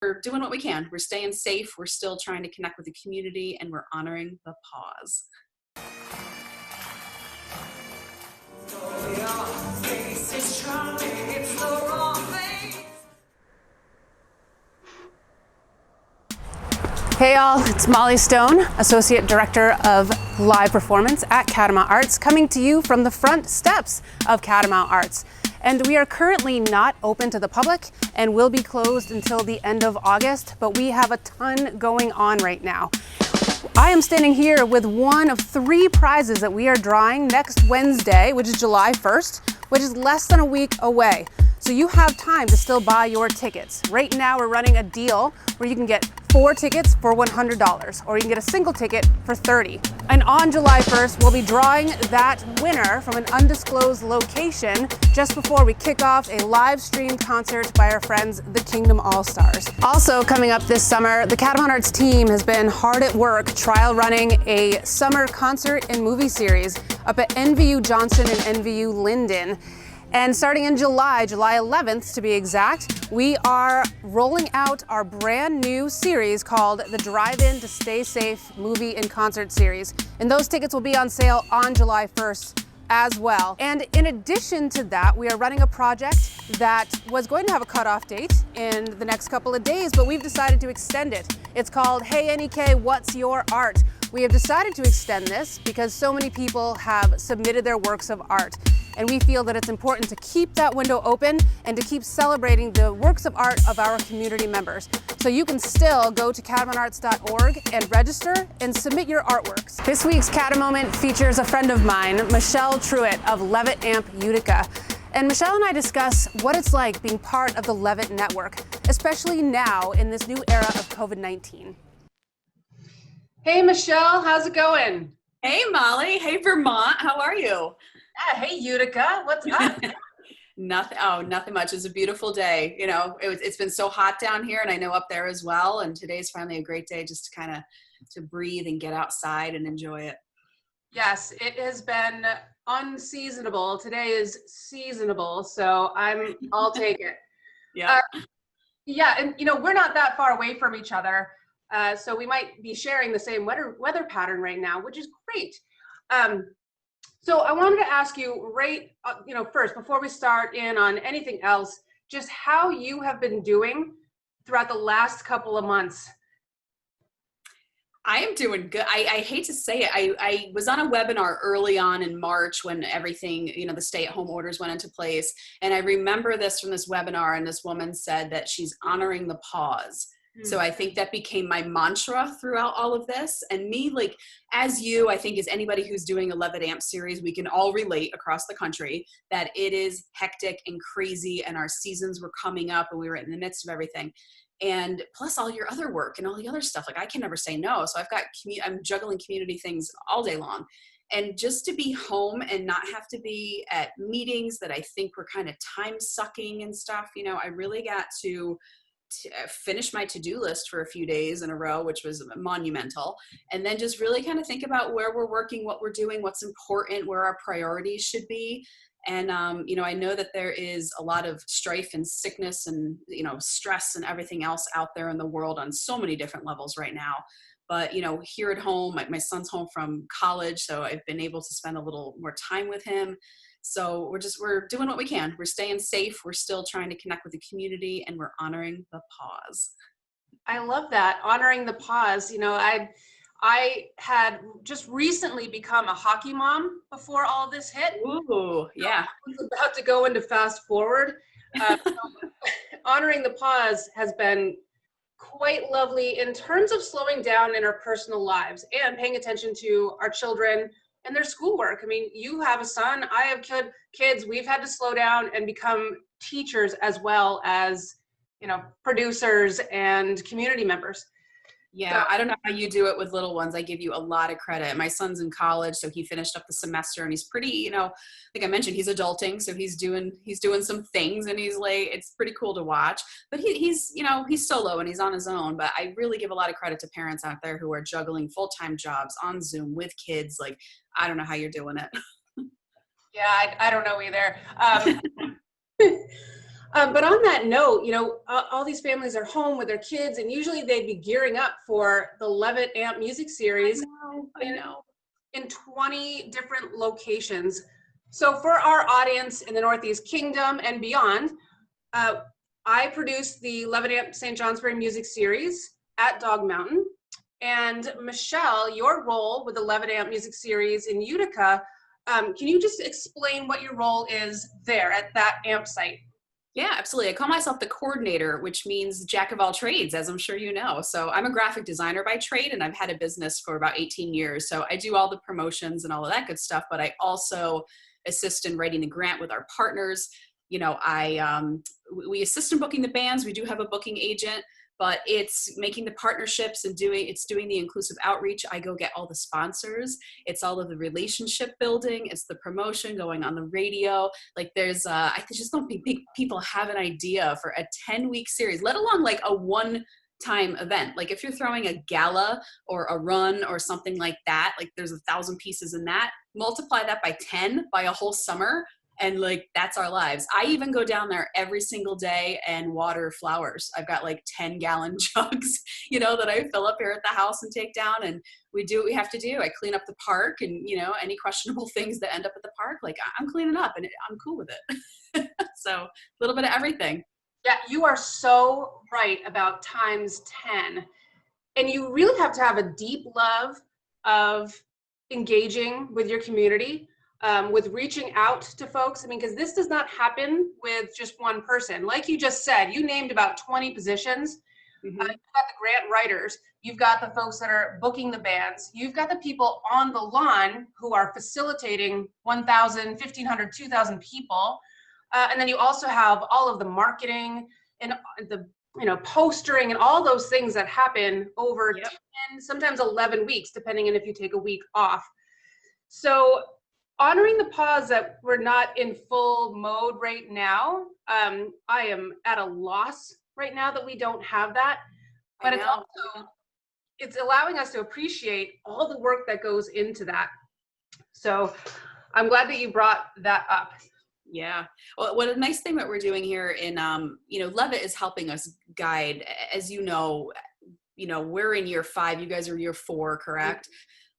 we're doing what we can. We're staying safe. We're still trying to connect with the community, and we're honoring the pause. Hey y'all, it's Molly Stone, Associate Director of Live Performance at Catamoment Arts, coming to you from the front steps of Catamoment Arts. And we are currently not open to the public and will be closed until the end of August, but we have a ton going on right now. I am standing here with one of 3 prizes that we are drawing next Wednesday, which is July 1st, which is less than a week away. So you have time to still buy your tickets. Right now we're running a deal where you can get 4 tickets for $100, or you can get a single ticket for $30. And on July 1st, we'll be drawing that winner from an undisclosed location just before we kick off a live streamed concert by our friends, the Kingdom All-Stars. Also coming up this summer, the Catamoment Arts team has been hard at work trial running a summer concert and movie series up at NVU Johnson and NVU Linden. And starting in July 11th to be exact, we are rolling out our brand new series called the Drive-In to Stay Safe Movie and Concert Series. And those tickets will be on sale on July 1st as well. And in addition to that, we are running a project that was going to have a cutoff date in the next couple of days, but we've decided to extend it. It's called Hey NEK, What's Your Art? We have decided to extend this because so many people have submitted their works of art. And we feel that it's important to keep that window open and to keep celebrating the works of art of our community members. So you can still go to catamomentarts.org and register and submit your artworks. This week's Catamoment features a friend of mine, Michelle Truett of Levitt AMP Utica. And Michelle and I discuss what it's like being part of the Levitt network, especially now in this new era of COVID-19. Hey Michelle, how's it going? Hey Molly, hey Vermont, how are you? Hey Utica, what's up? Nothing much. It's a beautiful day. You know, it's been so hot down here, and I know up there as well. And today's finally a great day just to kind of to breathe and get outside and enjoy it. Yes, it has been unseasonable. Today is seasonable, so I'll take it. Yeah. Yeah, and you know, we're not that far away from each other, so we might be sharing the same weather pattern right now, which is great. So I wanted to ask you, first, before we start in on anything else, just how you have been doing throughout the last couple of months. I am doing good. I hate to say it. I was on a webinar early on in March when everything, you know, the stay-at-home orders went into place. And I remember this from this webinar, and this woman said that she's honoring the pause. So I think that became my mantra throughout all of this. And me, like, as you, I think as anybody who's doing a Levitt AMP series, we can all relate across the country that it is hectic and crazy, and our seasons were coming up and we were in the midst of everything. And plus all your other work and all the other stuff, like I can never say no. So I'm juggling community things all day long. And just to be home and not have to be at meetings that I think were kind of time sucking and stuff, you know, I really got to finish my to-do list for a few days in a row, which was monumental. And then just really kind of think about where we're working, what we're doing, what's important, where our priorities should be. And, you know, I know that there is a lot of strife and sickness and, you know, stress and everything else out there in the world on so many different levels right now. But, you know, here at home, my son's home from college, so I've been able to spend a little more time with him. So we're doing what we can. We're staying safe. We're still trying to connect with the community, and we're honoring the pause. I love that, honoring the pause. You know, I had just recently become a hockey mom before all of this hit. Ooh, yeah. I was about to go into fast forward. Honoring the pause has been quite lovely in terms of slowing down in our personal lives and paying attention to our children and their schoolwork. I mean, you have a son, I have kids. We've had to slow down and become teachers as well as, you know, producers and community members. Yeah, I don't know how you do it with little ones. I give you a lot of credit. My son's in college, so he finished up the semester, and he's pretty, you know, like I mentioned, he's adulting, so he's doing some things, and he's like, it's pretty cool to watch. But he's, you know, he's solo and he's on his own. But I really give a lot of credit to parents out there who are juggling full-time jobs on Zoom with kids. Like, I don't know how you're doing it. Yeah, I don't know either. But on that note, all these families are home with their kids, and usually they'd be gearing up for the Levitt AMP music series I know. in 20 different locations. So for our audience in the Northeast Kingdom and beyond, I produced the Levitt AMP St. Johnsbury music series at Dog Mountain. And Michelle, your role with the Levitt AMP music series in Utica, can you just explain what your role is there at that AMP site? Yeah, absolutely. I call myself the coordinator, which means jack of all trades, as I'm sure you know. So I'm a graphic designer by trade, and I've had a business for about 18 years. So I do all the promotions and all of that good stuff, but I also assist in writing the grant with our partners. We assist in booking the bands. We do have a booking agent, but it's making the partnerships and doing the inclusive outreach. I go get all the sponsors. It's all of the relationship building. It's the promotion, going on the radio. Like I just don't think people have an idea for a 10-week series, let alone like a one-time event. Like if you're throwing a gala or a run or something like that, like there's 1,000 pieces in that, multiply that by 10 by a whole summer. And like, that's our lives. I even go down there every single day and water flowers. I've got like 10-gallon jugs, that I fill up here at the house and take down. And we do what we have to do. I clean up the park and, any questionable things that end up at the park, like I'm cleaning up and I'm cool with it. So a little bit of everything. Yeah, you are so right about times 10. And you really have to have a deep love of engaging with your community. With reaching out to folks. Because this does not happen with just one person. Like you just said, you named about 20 positions. You've got the grant writers. You've got the folks that are booking the bands. You've got the people on the lawn who are facilitating 1,000, 1,500, 2,000 people. And then you also have all of the marketing and the postering and all those things that happen over 10, sometimes 11 weeks, depending on if you take a week off. So honoring the pause that we're not in full mode right now, I am at a loss right now that we don't have that. But it's allowing us to appreciate all the work that goes into that. So I'm glad that you brought that up. Yeah. Well, what a nice thing that we're doing here in, Levitt is helping us guide. As we're in year 5. You guys are year 4, correct?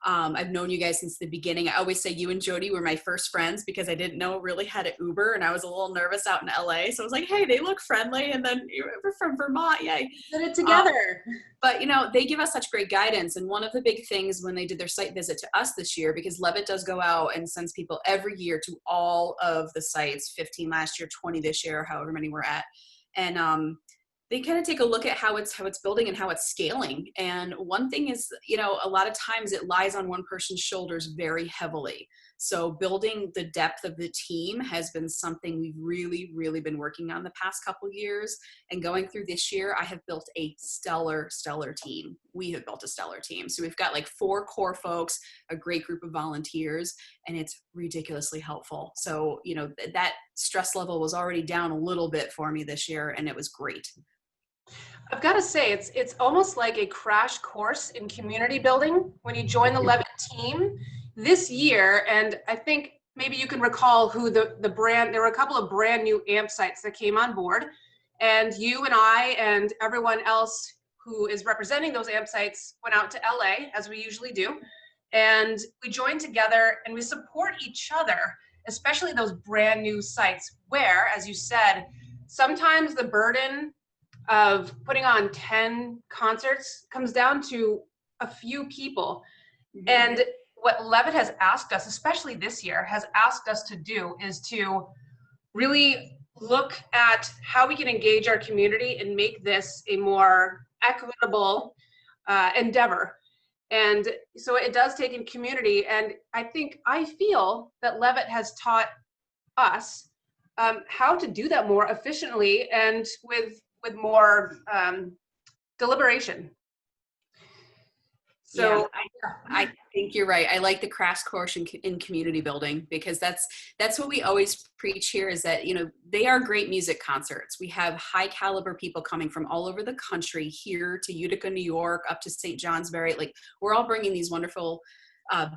I've known you guys since the beginning. I always say you and Jody were my first friends because I didn't know really how to Uber, and I was a little nervous out in LA. So I was like, hey, they look friendly. And then we're from Vermont. Yay. Did it together. But, they give us such great guidance. And one of the big things when they did their site visit to us this year, because Levitt does go out and sends people every year to all of the sites, 15 last year, 20 this year, however many we're at. And, they kind of take a look at how it's building and how it's scaling. And one thing is, a lot of times it lies on one person's shoulders very heavily. So building the depth of the team has been something we've really, really been working on the past couple of years. And going through this year, I have built a stellar team. We have built a stellar team. So we've got like 4 core folks, a great group of volunteers, and it's ridiculously helpful. So, that stress level was already down a little bit for me this year, and it was great. I've got to say, it's almost like a crash course in community building when you join the Levitt team this year. And I think maybe you can recall who the brand, there were a couple of brand new AMP sites that came on board. And you and I and everyone else who is representing those AMP sites went out to LA, as we usually do. And we joined together and we support each other, especially those brand new sites where, as you said, sometimes the burden of putting on 10 concerts comes down to a few people. And what Levitt has asked us, especially this year, has asked us to do is to really look at how we can engage our community and make this a more equitable endeavor. And so it does take in community. And I feel that Levitt has taught us how to do that more efficiently and with more deliberation. So yeah, I think you're right. I like the crash course in community building, because that's what we always preach here, is that, they are great music concerts. We have high caliber people coming from all over the country here to Utica, New York, up to St. Johnsbury. Like, we're all bringing these wonderful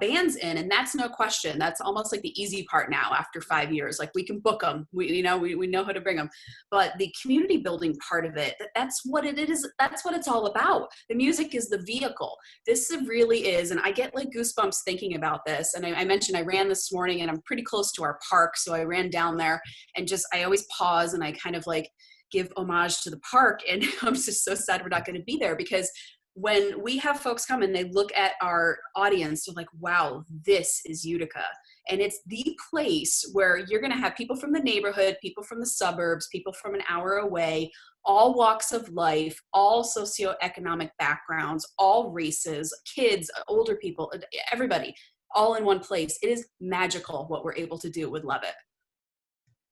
bands in, and that's no question. That's almost like the easy part now after 5 years. Like, we can book them, we know how to bring them. But the community building part of it, that's what it is. That's what it's all about. The music is the vehicle. This really is, and I get like goosebumps thinking about this. And I mentioned I ran this morning, and I'm pretty close to our park, so I ran down there, and I always pause and I kind of like give homage to the park. And I'm just so sad we're not going to be there, because when we have folks come and they look at our audience, they're like, wow, this is Utica. And it's the place where you're going to have people from the neighborhood, people from the suburbs, people from an hour away, all walks of life, all socioeconomic backgrounds, all races, kids, older people, everybody, all in one place. It is magical what we're able to do with Levitt.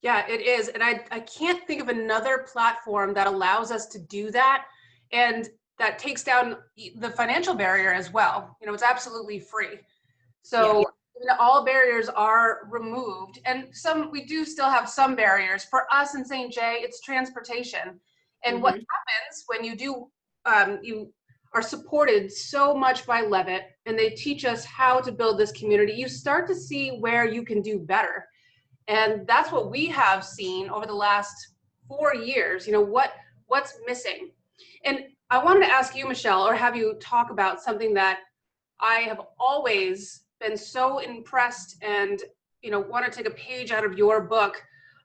Yeah, it is. And I can't think of another platform that allows us to do that. And that takes down the financial barrier as well. You know, it's absolutely free. So all barriers are removed, and we do still have some barriers. For us in St. J, it's transportation. And what happens when you do, you are supported so much by Levitt, and they teach us how to build this community, you start to see where you can do better. And that's what we have seen over the last 4 years, you know, what's missing. And I wanted to ask you, Michelle, or have you talk about something that I have always been so impressed and, you know, want to take a page out of your book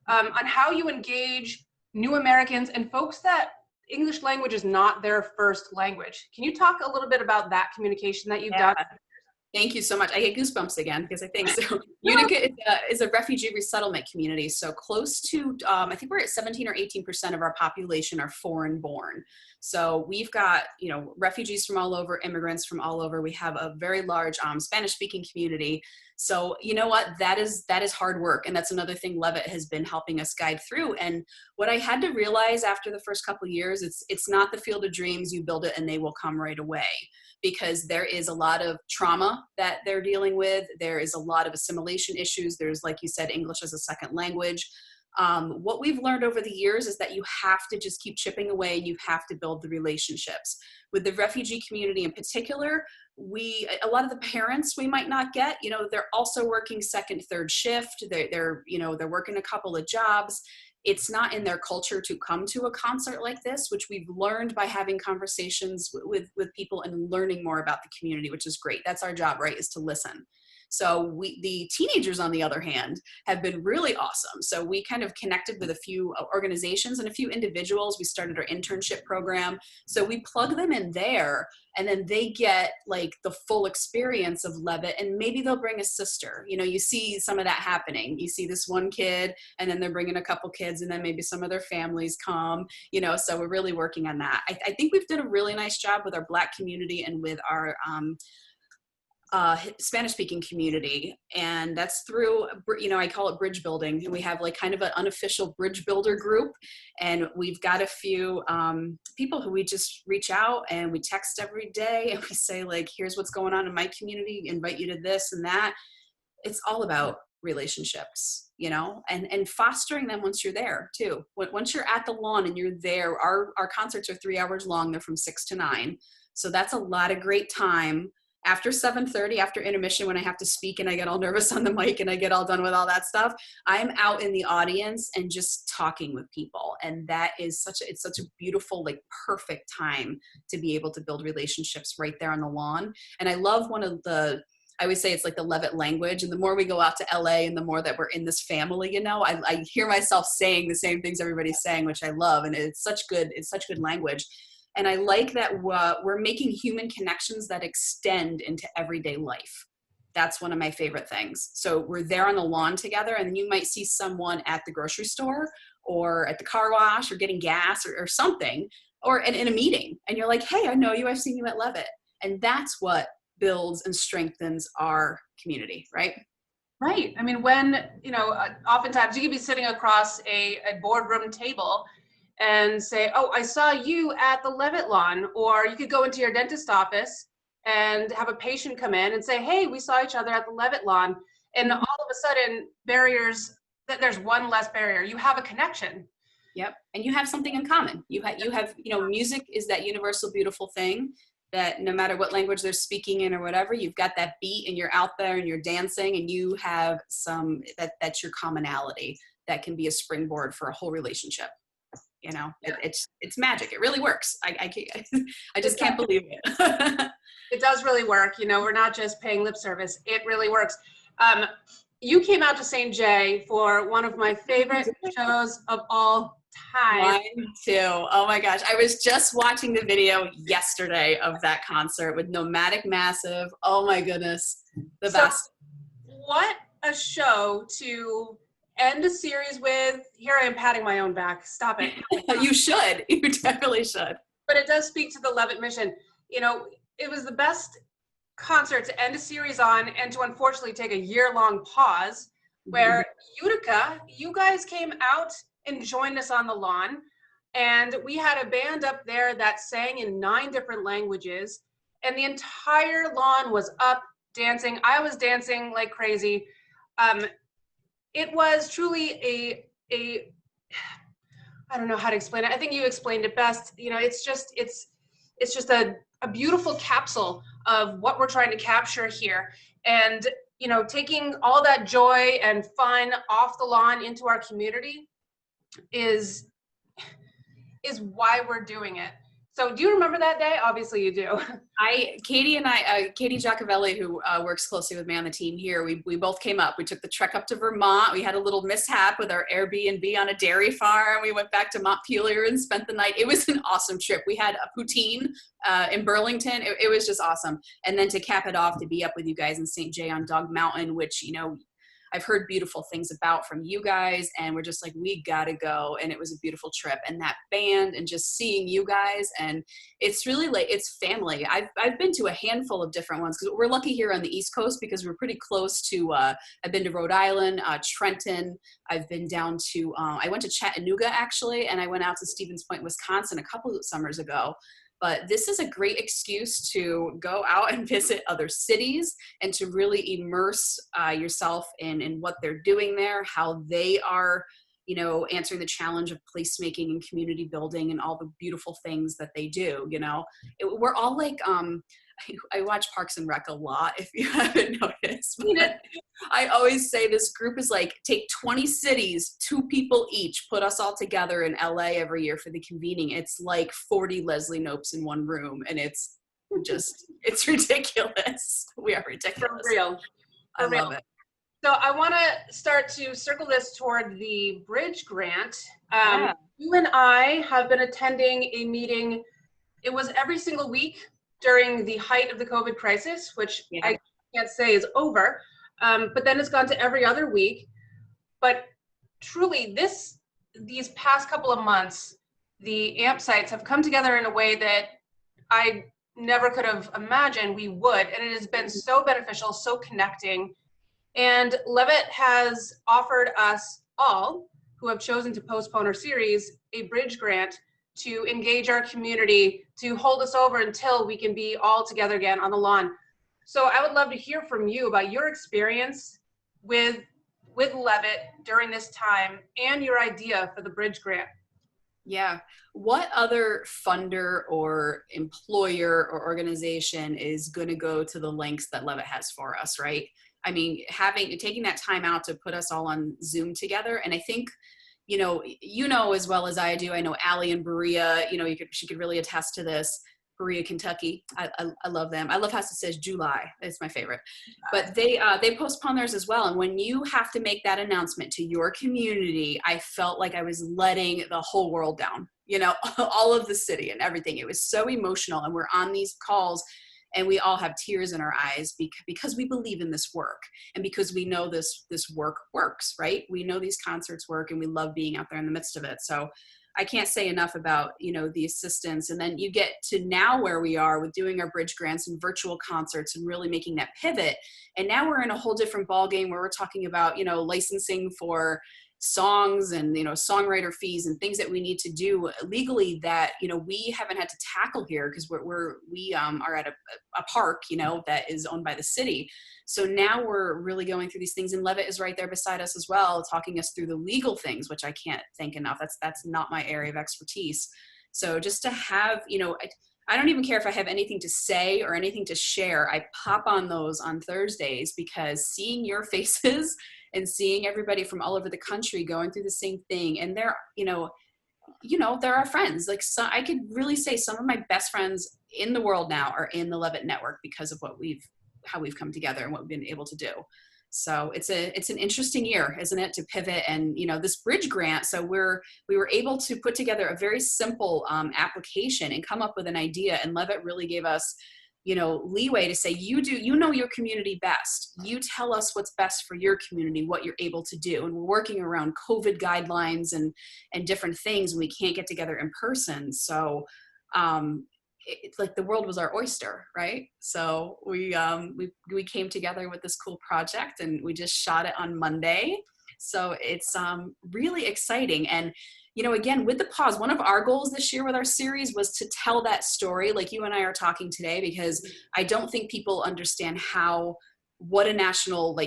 on how you engage new Americans and folks that English language is not their first language. Can you talk a little bit about that communication that you've done? Thank you so much. I get goosebumps again because I think so. Utica is a refugee resettlement community. So close to, I think we're at 17 or 18% of our population are foreign born. So we've got, you know, refugees from all over, immigrants from all over. We have a very large Spanish speaking community. So you know what, that is hard work. And that's another thing Levitt has been helping us guide through. And what I had to realize after the first couple of years, it's not the field of dreams, you build it and they will come right away. Because there is a lot of trauma that they're dealing with. There is a lot of assimilation issues. There's, like you said, English as a second language. What we've learned over the years is that you have to just keep chipping away and you have to build the relationships. With the refugee community in particular, a lot of the parents we might not get, you know, they're also working second, third shift. They're working a couple of jobs. It's not in their culture to come to a concert like this, which we've learned by having conversations with people and learning more about the community, which is great. That's our job, right, is to listen. So the teenagers, on the other hand, have been really awesome. So we kind of connected with a few organizations and a few individuals. We started our internship program. So we plug them in there, and then they get like the full experience of Levitt, and maybe they'll bring a sister. You know, you see some of that happening. You see this one kid, and then they're bringing a couple kids, and then maybe some of their families come, you know, so we're really working on that. I think we've done a really nice job with our Black community and with our Spanish-speaking community, and that's through, you know, I call it bridge building. We have like kind of an unofficial bridge builder group, and we've got a few people who we just reach out and we text every day and we say like, here's what's going on in my community, invite you to this and that. It's all about relationships, you know, and fostering them once you're there too. Once you're at the lawn and you're there, our concerts are 3 hours long. They're from 6 to 9. So that's a lot of great time. After 7:30, after intermission, when I have to speak and I get all nervous on the mic and I get all done with all that stuff, I'm out in the audience and just talking with people. And that is it's such a beautiful, like perfect time to be able to build relationships right there on the lawn. And I love I always say it's like the Levitt language. And the more we go out to LA and the more that we're in this family, you know, I hear myself saying the same things everybody's saying, which I love. And it's such good language. And I like that we're making human connections that extend into everyday life. That's one of my favorite things. So we're there on the lawn together, and you might see someone at the grocery store or at the car wash or getting gas or something, or in a meeting. And you're like, hey, I know you, I've seen you at Levitt. And that's what builds and strengthens our community, right? Right. I mean, when, you know, oftentimes you could be sitting across a boardroom table and say, oh, I saw you at the Levitt lawn. Or you could go into your dentist office and have a patient come in and say, hey, we saw each other at the Levitt lawn. And all of a sudden, there's one less barrier. You have a connection. Yep. And you have something in common. You have, you know, music is that universal, beautiful thing. that no matter what language they're speaking in or whatever, you've got that beat and you're out there and you're dancing and you have that's your commonality that can be a springboard for a whole relationship. You know, it's magic. It really works. I I just can't believe it. It does really work. You know, we're not just paying lip service. It really works. You came out to St. J for one of my favorite shows of all time. Mine too. Oh my gosh. I was just watching the video yesterday of that concert with Nomadic Massive. Oh my goodness. The best. What a show to end a series with. Here I am patting my own back. Stop it. You should. You definitely should. But it does speak to the Levitt mission. You know, it was the best concert to end a series on and to unfortunately take a year-long pause where Utica, you guys came out and joined us on the lawn, and we had a band up there that sang in 9 different languages, and the entire lawn was up dancing. I was dancing like crazy. It was truly a I don't know how to explain it. I think you explained it best. You know, it's just a beautiful capsule of what we're trying to capture here. And, you know, taking all that joy and fun off the lawn into our community is why we're doing it. So do you remember that day? Obviously you do. Katie Giacovelli, who works closely with me on the team here, we both came up. We took the trek up to Vermont. We had a little mishap with our Airbnb on a dairy farm. We went back to Montpelier and spent the night. It was an awesome trip. We had a poutine in Burlington. It was just awesome. And then to cap it off, to be up with you guys in St. J on Dog Mountain, which, you know, I've heard beautiful things about from you guys, and we're just like, we gotta go. And it was a beautiful trip, and that band and just seeing you guys, and it's really like, it's family. I've been to a handful of different ones because we're lucky here on the East Coast because we're pretty close to, I've been to Rhode Island, Trenton. I've been down to, I went to Chattanooga actually, and I went out to Stevens Point, Wisconsin a couple of summers ago. But this is a great excuse to go out and visit other cities and to really immerse yourself in what they're doing there, how they are, you know, answering the challenge of placemaking and community building and all the beautiful things that they do. You know, we're all like, I watch Parks and Rec a lot, if you haven't noticed. I always say this group is like, take 20 cities, 2 people each, put us all together in LA every year for the convening. It's like 40 Leslie Nopes in one room, and it's just, it's ridiculous. We are ridiculous. For real. I love it. So I want to start to circle this toward the bridge grant. You and I have been attending a meeting. It was every single week during the height of the COVID crisis, which I can't say is over, but then it's gone to every other week. But truly, these past couple of months, the AMP sites have come together in a way that I never could have imagined we would, and it has been so beneficial, so connecting. And Levitt has offered us all, who have chosen to postpone our series, a bridge grant to engage our community, to hold us over until we can be all together again on the lawn. So I would love to hear from you about your experience with Levitt during this time and your idea for the bridge grant. Yeah. What other funder or employer or organization is going to go to the lengths that Levitt has for us, right? I mean, taking that time out to put us all on Zoom together. And I think, you know as well as I do, I know Allie and Berea, you know, she could really attest to this. Berea, Kentucky. I love them. I love how it says July. It's my favorite. But they postpone theirs as well. And when you have to make that announcement to your community, I felt like I was letting the whole world down, you know, all of the city and everything. It was so emotional. And we're on these calls and we all have tears in our eyes because we believe in this work and because we know this work works, right? We know these concerts work and we love being out there in the midst of it. So I can't say enough about, you know, the assistance. And then you get to now where we are with doing our bridge grants and virtual concerts and really making that pivot. And now we're in a whole different ballgame where we're talking about, you know, licensing for songs and, you know, songwriter fees and things that we need to do legally that, you know, we haven't had to tackle here because we are at a park, you know, that is owned by the city. So now we're really going through these things, and Levitt is right there beside us as well, talking us through the legal things, which I can't thank enough. That's not my area of expertise. So just to have, you know, I don't even care if I have anything to say or anything to share. I pop on those on Thursdays because seeing your faces and seeing everybody from all over the country going through the same thing, and they're, they're our friends. Like, so I could really say some of my best friends in the world now are in the Levitt network because of how we've come together and what we've been able to do. So it's an interesting year, isn't it, to pivot and, this bridge grant. So we were able to put together a very simple application and come up with an idea. And Levitt really gave us, leeway to say, you know your community best. You tell us what's best for your community, what you're able to do. And we're working around COVID guidelines and different things, and we can't get together in person. So it's like the world was our oyster, right? So we came together with this cool project, and we just shot it on Monday. So it's really exciting. And again, with the pause, one of our goals this year with our series was to tell that story like you and I are talking today, because I don't think people understand what a national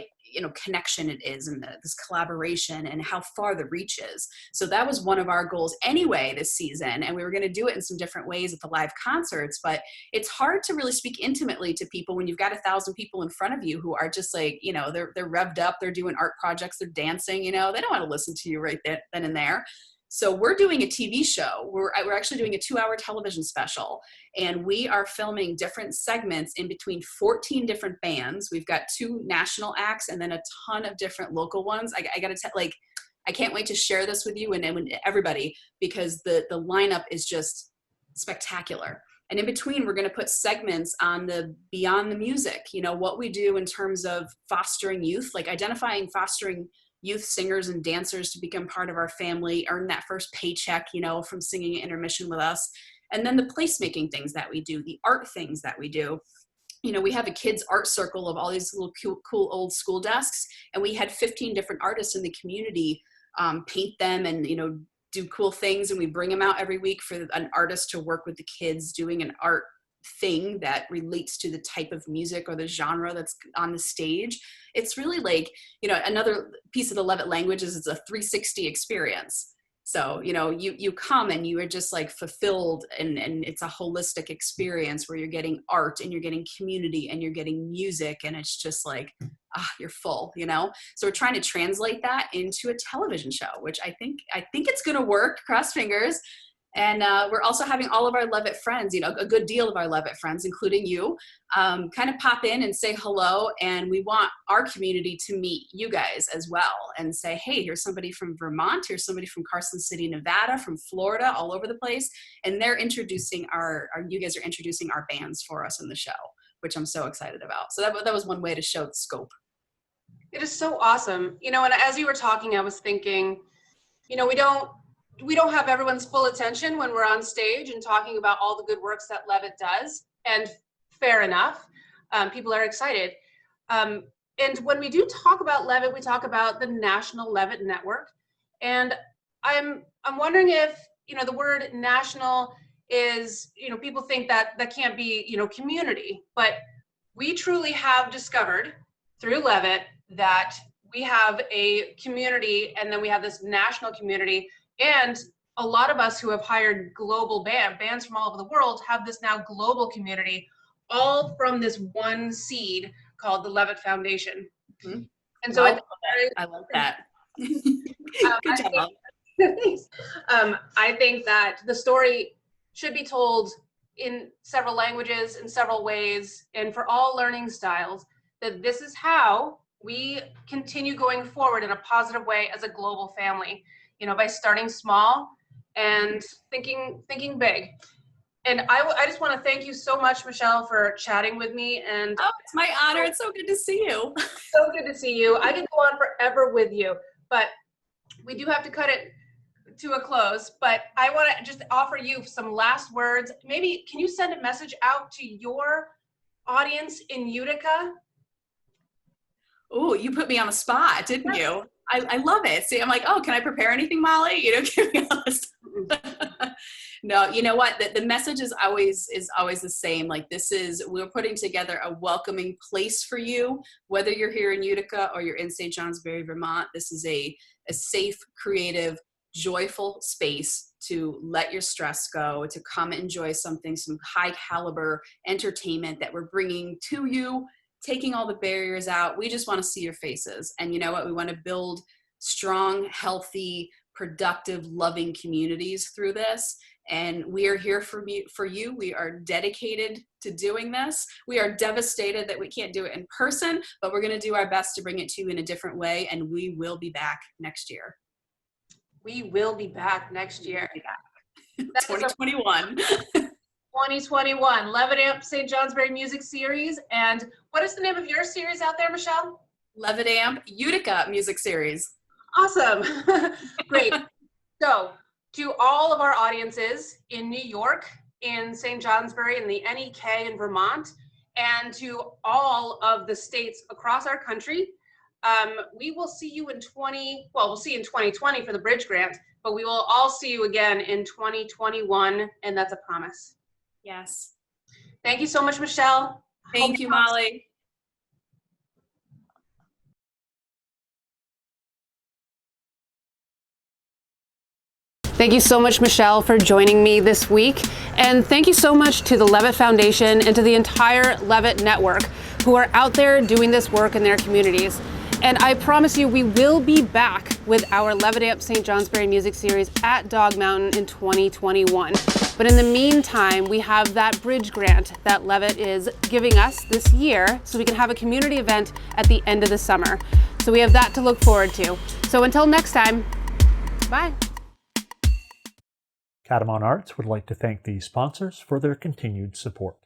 connection it is, and this collaboration and how far the reach is. So that was one of our goals anyway this season, and we were going to do it in some different ways at the live concerts. But it's hard to really speak intimately to people when you've got 1,000 people in front of you who are just like, they're revved up, they're doing art projects, they're dancing, they don't want to listen to you right then and there. So we're doing a TV show. We're actually doing a 2-hour television special, and we are filming different segments in between 14 different bands. We've got 2 national acts and then a ton of different local ones. I got to tell, I can't wait to share this with you and everybody, because the lineup is just spectacular. And in between, we're going to put segments on the beyond the music, what we do in terms of fostering youth, like identifying, fostering youth singers and dancers to become part of our family, earn that first paycheck, from singing at intermission with us. And then the placemaking things that we do, the art things that we do. We have a kids art circle of all these little cool old school desks, and we had 15 different artists in the community paint them and, do cool things. And we bring them out every week for an artist to work with the kids doing an art thing that relates to the type of music or the genre that's on the stage. It's really like, another piece of the Levitt language is it's a 360 experience. So, you come and you are just like fulfilled, and it's a holistic experience where you're getting art and you're getting community and you're getting music, and it's just like, you're full, So we're trying to translate that into a television show, which I think it's going to work, cross fingers. And we're also having all of our Levitt friends, a good deal of our Levitt friends, including you, kind of pop in and say hello. And we want our community to meet you guys as well and say, hey, here's somebody from Vermont, here's somebody from Carson City, Nevada, from Florida, all over the place. And they're introducing you guys are introducing our bands for us in the show, which I'm so excited about. So that was one way to show the scope. It is so awesome. And as you were talking, I was thinking, we don't have everyone's full attention when we're on stage and talking about all the good works that Levitt does, and fair enough. People are excited. And when we do talk about Levitt, we talk about the National Levitt Network. And I'm wondering if, the word national is, people think that can't be, community, but we truly have discovered through Levitt that we have a community, and then we have this national community. And a lot of us who have hired global bands from all over the world have this now global community, all from this one seed called the Levitt Foundation. Mm-hmm. And so I love that. Good job. I think that the story should be told in several languages, in several ways, and for all learning styles, that this is how we continue going forward in a positive way as a global family. By starting small and thinking big. And I just want to thank you so much, Michelle, for chatting with me. And it's my honor. It's so good to see you. So good to see you. I could go on forever with you, but we do have to cut it to a close. But I want to just offer you some last words. Maybe can you send a message out to your audience in Utica? Oh, you put me on the spot, didn't you? I love it. See, I'm like, oh, can I prepare anything, Molly? Give me all this. No, you know what? The message is always the same. Like, we're putting together a welcoming place for you, whether you're here in Utica or you're in St. Johnsbury, Vermont. This is a safe, creative, joyful space to let your stress go, to come enjoy something, some high caliber entertainment that we're bringing to you, taking all the barriers out. We just want to see your faces. And you know what? We want to build strong, healthy, productive, loving communities through this. And we are here for you. We are dedicated to doing this. We are devastated that we can't do it in person, but we're going to do our best to bring it to you in a different way. And we will be back next year. We will be back next year. 2021. 2021, Levitt AMP St. Johnsbury Music Series. And what is the name of your series out there, Michelle? Levitt AMP Utica Music Series. Awesome. Great. So to all of our audiences in New York, in St. Johnsbury, in the NEK in Vermont, and to all of the states across our country, we will see you in we'll see you in 2020 for the Bridge Grant, but we will all see you again in 2021, and that's a promise. Yes. Thank you so much, Michelle. Thank you, Molly. Thank you so much, Michelle, for joining me this week. And thank you so much to the Levitt Foundation and to the entire Levitt Network who are out there doing this work in their communities. And I promise you, we will be back with our Levitt AMP St. Johnsbury Music Series at Dog Mountain in 2021. But in the meantime, we have that Bridge Grant that Levitt is giving us this year so we can have a community event at the end of the summer. So we have that to look forward to. So until next time, bye. Catamoment Arts would like to thank these sponsors for their continued support.